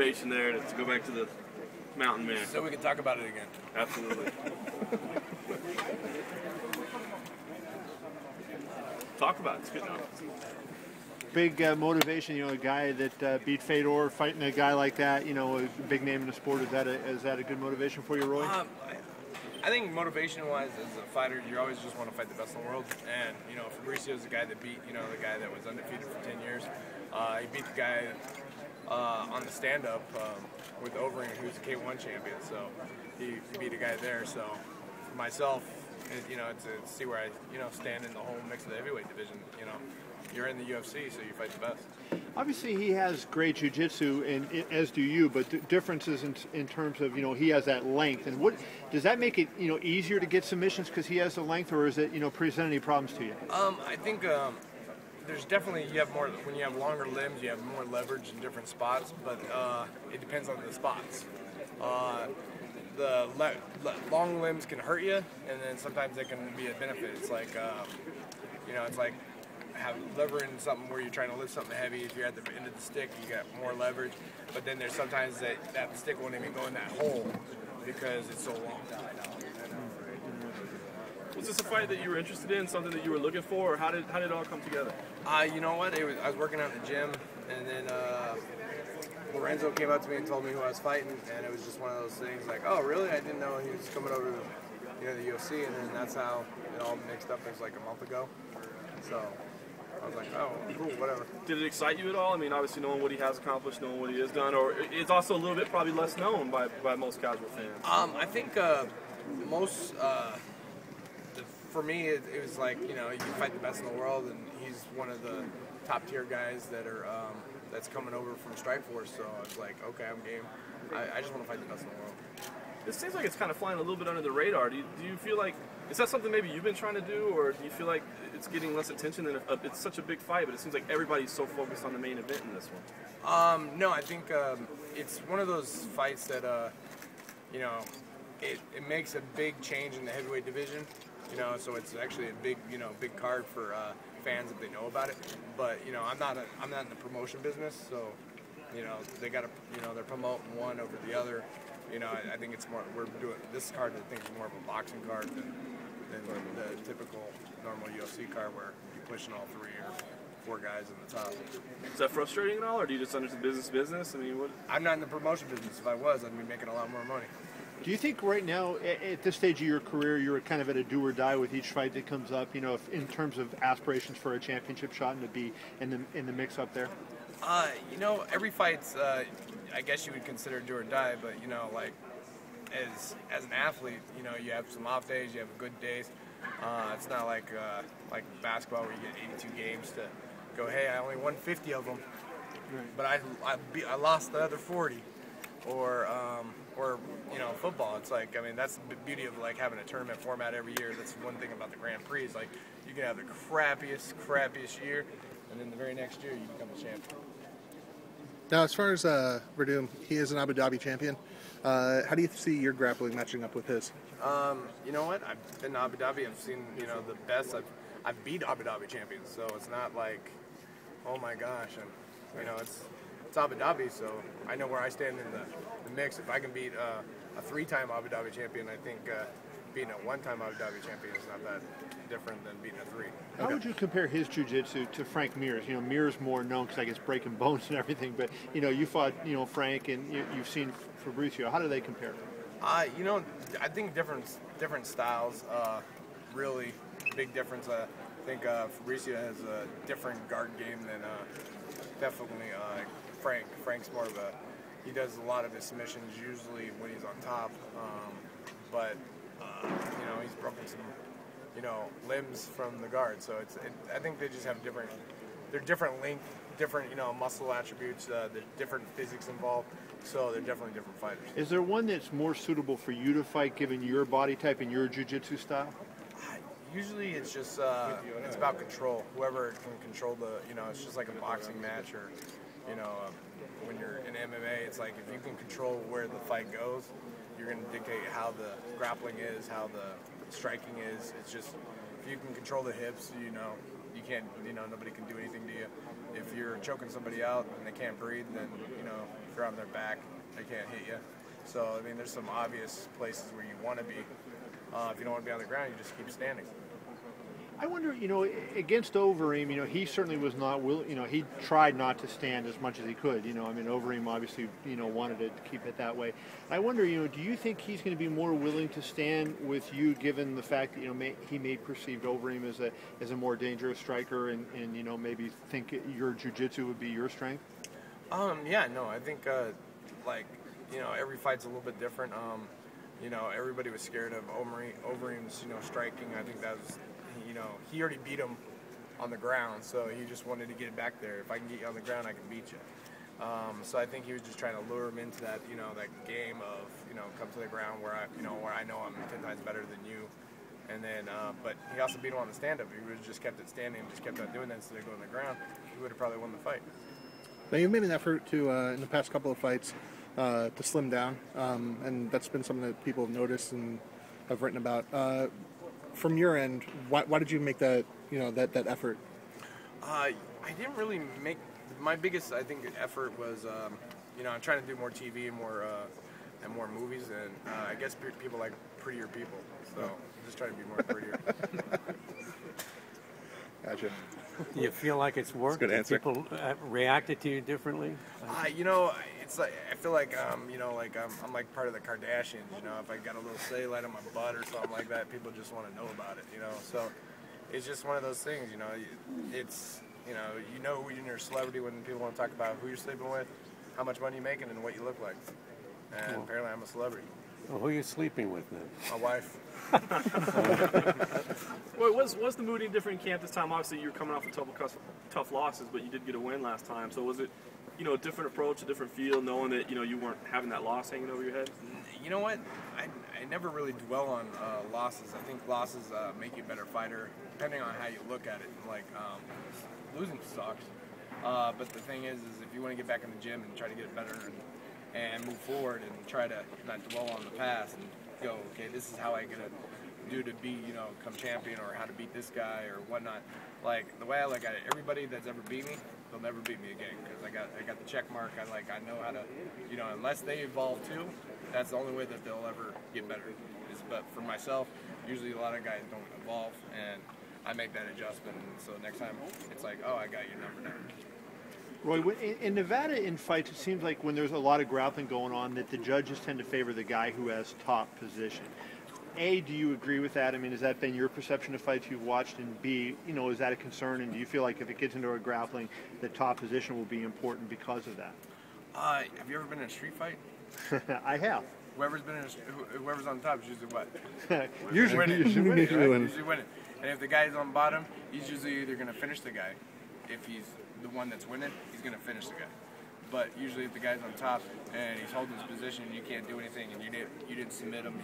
motivation there to go back to the mountain man? So we can talk about it again. Absolutely. Talk about it. It's good enough. Big motivation, a guy that beat Fedor, fighting a guy like that, a big name in the sport. Is that a good motivation for you, Roy? I think motivation-wise, as a fighter, you always just want to fight the best in the world. And Fabricio is the guy that beat, the guy that was undefeated for 10 years. He beat the guy on the stand-up with Overing, who's a K1 champion. So he beat a guy there. So for myself, to see where I stand in the whole mix of the heavyweight division. You're in the UFC, so you fight the best. Obviously, he has great jiu-jitsu, and as do you. But the differences in terms of he has that length. And what does that make it easier to get submissions because he has the length, or is it present any problems to you? I think there's definitely you have more when you have longer limbs, you have more leverage in different spots. But it depends on the spots. The long limbs can hurt you, and then sometimes they can be a benefit. It's like it's like levering something where you're trying to lift something heavy. If you're at the end of the stick, you got more leverage. But then there's sometimes that stick won't even go in that hole because it's so long. Was this a fight that you were interested in, something that you were looking for, or how did it all come together? You know what? I was working out in the gym, and then Lorenzo came up to me and told me who I was fighting, and it was just one of those things like, oh, really? I didn't know he was coming over to the UFC, and then that's how it all mixed up. It was like a month ago. So I was like, oh, cool, whatever. Did it excite you at all? I mean, obviously knowing what he has accomplished, knowing what he has done, or it's also a little bit probably less known by most casual fans. I think most, for me, it was like, you can fight the best in the world, and he's one of the top tier guys that are that's coming over from Strikeforce. So I was like, okay, I'm game. I just want to fight the best in the world. It seems like it's kind of flying a little bit under the radar. Do you feel like, is that something maybe you've been trying to do, or do you feel like it's getting less attention than it's such a big fight, but it seems like everybody's so focused on the main event in this one? No, I think it's one of those fights that, it makes a big change in the heavyweight division, so it's actually a big, big card for fans if they know about it. But, I'm not in the promotion business, so, they got to, they're promoting one over the other. I think it's more, we're doing, this card I think is more of a boxing card than the typical normal UFC card where you're pushing all 3 or 4 guys in the top. Is that frustrating at all, or do you just understand business? I mean, what? I'm not in the promotion business. If I was, I'd be making a lot more money. Do you think right now, at this stage of your career, you're kind of at a do or die with each fight that comes up, if, in terms of aspirations for a championship shot and to be in the mix up there? Every fight's, I guess you would consider do or die, but, like, as an athlete, you have some off days, you have good days. It's not like basketball where you get 82 games to go, hey, I only won 50 of them, but I lost the other 40. Or football. It's like, I mean, that's the beauty of like having a tournament format every year. That's one thing about the Grand Prix. Is like you can have the crappiest year, and then the very next year you become a champion. Now, as far as Werdum, he is an Abu Dhabi champion. How do you see your grappling matching up with his? You know what? I've been to Abu Dhabi. I've seen the best. I've beat Abu Dhabi champions, so it's not like, oh my gosh, and it's Abu Dhabi, so I know where I stand in the mix. If I can beat a 3-time Abu Dhabi champion, I think beating a 1-time Abu Dhabi champion is not that different than beating a 3. How would you compare his jiu-jitsu to Frank Mir's? Mir's more known because I guess breaking bones and everything, but you fought Frank and you've seen Fabricio. How do they compare? I think different styles. Really big difference. I think Fabricio has a different guard game than definitely Frank. Frank's more of he does a lot of his submissions usually when he's on top, but he's broken some limbs from the guard. So I think they just have they're different length, different muscle attributes, the different physics involved. So they're definitely different fighters. Is there one that's more suitable for you to fight given your body type and your jiu-jitsu style? Usually it's just it's about control. Whoever can control it's just like a boxing match or when you're in MMA, it's like if you can control where the fight goes, you're going to dictate how the grappling is, how the striking is. It's just if you can control the hips, you can't nobody can do anything to you. If you're choking somebody out and they can't breathe, then you're on their back, they can't hit you. So, I mean, there's some obvious places where you want to be. If you don't want to be on the ground, you just keep standing. I wonder, against Overeem, he certainly was not willing. He tried not to stand as much as he could. I mean, Overeem obviously, wanted to keep it that way. I wonder, do you think he's going to be more willing to stand with you, given the fact that he may perceive Overeem as a more dangerous striker, and maybe think your jiu-jitsu would be your strength? Yeah, no, I think every fight's a little bit different. Everybody was scared of Overeem's striking. I think that was. He already beat him on the ground, so he just wanted to get it back there. If I can get you on the ground, I can beat you. So I think he was just trying to lure him into that, that game of, come to the ground where I know I'm 10 times better than you. And then, but he also beat him on the stand-up. He would have just kept it standing and just kept on doing that instead of going to the ground. He would have probably won the fight. Now, you've made an effort to, in the past couple of fights, to slim down, and that's been something that people have noticed and have written about. From your end, why did you make that that effort? I didn't really make my biggest. I think effort was I'm trying to do more TV and more movies, and I guess people like prettier people, so I'm just trying to be more prettier. Gotcha. Do you feel like it's worked? That's a good answer. People reacted to you differently? It's like I feel like I'm like part of the Kardashians. If I got a little cellulite on my butt or something like that, people just want to know about it. So it's just one of those things. It's when you're a celebrity when people want to talk about who you're sleeping with, how much money you're making, and what you look like. And apparently, I'm a celebrity. Well, who are you sleeping with then? My wife. Well, was the mood any different in camp this time? Obviously, you were coming off a tough losses, but you did get a win last time. So was it, a different approach, a different feel, knowing that you weren't having that loss hanging over your head? You know what? I never really dwell on losses. I think losses make you a better fighter, depending on how you look at it. Losing sucks. But the thing is if you want to get back in the gym and try to get better and move forward and try to not dwell on the past and go, okay, this is how I gotta do to be, come champion, or how to beat this guy or whatnot. Like the way I look at it, everybody that's ever beat me, they'll never beat me again because I got the check mark. I know how to, unless they evolve too, that's the only way that they'll ever get better. But for myself, usually a lot of guys don't evolve, and I make that adjustment. And so next time, it's like, oh, I got your number now. Roy, in Nevada in fights, it seems like when there's a lot of grappling going on that the judges tend to favor the guy who has top position. A, do you agree with that? I mean, has that been your perception of fights you've watched? And B, is that a concern? And do you feel like if it gets into a grappling, the top position will be important because of that? Have you ever been in a street fight? I have. Whoever's on top is usually what? Usually winning. And if the guy's on bottom, he's usually either going to finish the guy. If he's the one that's winning, he's going to finish the guy. But usually if the guy's on top and he's holding his position and you can't do anything and you didn't submit him,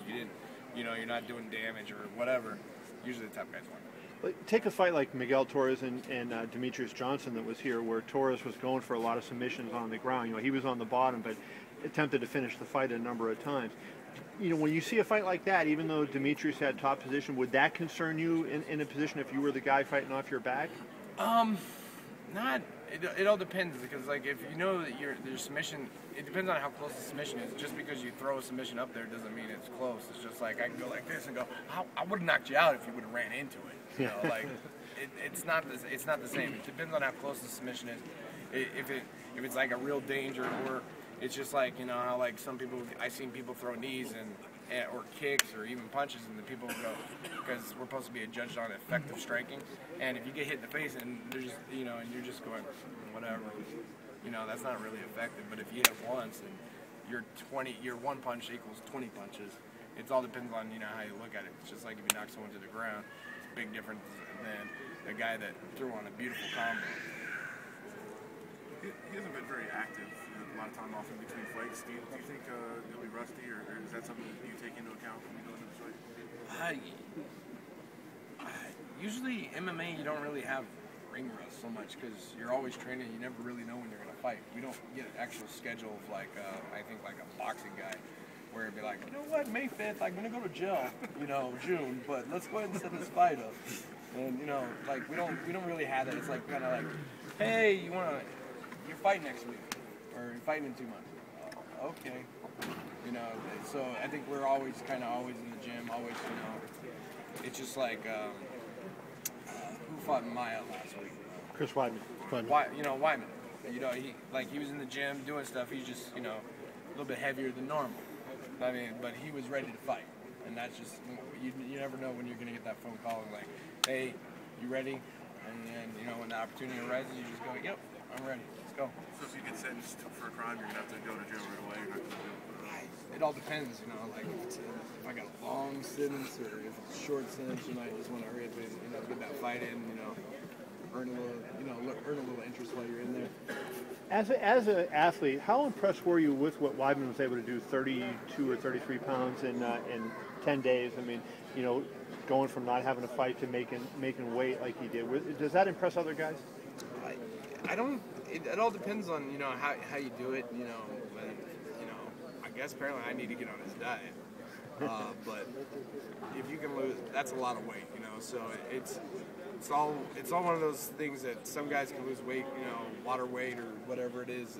you're not doing damage or whatever, usually the top guy's winning. Take a fight like Miguel Torres and Demetrius Johnson that was here, where Torres was going for a lot of submissions on the ground. He was on the bottom, but attempted to finish the fight a number of times. When you see a fight like that, even though Demetrius had top position, would that concern you in a position if you were the guy fighting off your back? It all depends, because if you know that your submission, it depends on how close the submission is. Just because you throw a submission up there doesn't mean it's close. It's just like I can go like this and go, I would have knocked you out if you would have ran into it. It's not the same. It depends on how close the submission is. If it's like a real danger, or it's just like how some people, I've seen people throw knees or kicks or even punches, and the people go, because we're supposed to be judged on effective striking, and if you get hit in the face and there's just and you're just going whatever, that's not really effective. But if you hit it once and your one punch equals 20 punches, it all depends on how you look at it. It's just like if you knock someone to the ground, it's a big difference than the guy that threw on a beautiful combo. He hasn't been very active. A lot of time off in between fights. Do you think he'll be rusty, or is that something that you take into account when you go into the fight? Usually MMA, you don't really have ring rust so much because you're always training. You never really know when you're going to fight. We don't get an actual schedule of I think like a boxing guy, where it'd be like, what, May 5th, I'm going to go to jail, June, but let's go ahead and set this fight up. And we don't really have that. It's kind of like, hey, you're fighting next week, or you're fighting in 2 months. know. So I think we're always in the gym, always, you know. It's just like who fought Maya last week? Chris Weidman. Wyman. You know, he was in the gym doing stuff. He's just, you know, a little bit heavier than normal. I mean, but he was ready to fight, and that's just you never know when you're gonna get that phone call and like, hey, you ready? And then, you know, when the opportunity arises, you just go, yep, I'm ready. Let's go. So if you get sentenced for a crime, you're gonna have to go to jail right away. You're not gonna do it. It all depends, you know, like if I got a long sentence or if it's a short sentence, you might just want to hurry up and, you know, get that fight in, you know, earn a little interest while you're in there. As an athlete, how impressed were you with what Weidman was able to do, 32 or 33 pounds in 10 days? I mean, you know, going from not having a fight to making weight like he did. Does that impress other guys? I don't. It all depends on, you know, how you do it. You know, and, you know, I guess apparently I need to get on his diet. But if you can lose, that's a lot of weight. You know, so it's all one of those things that some guys can lose weight. You know, water weight or whatever it is.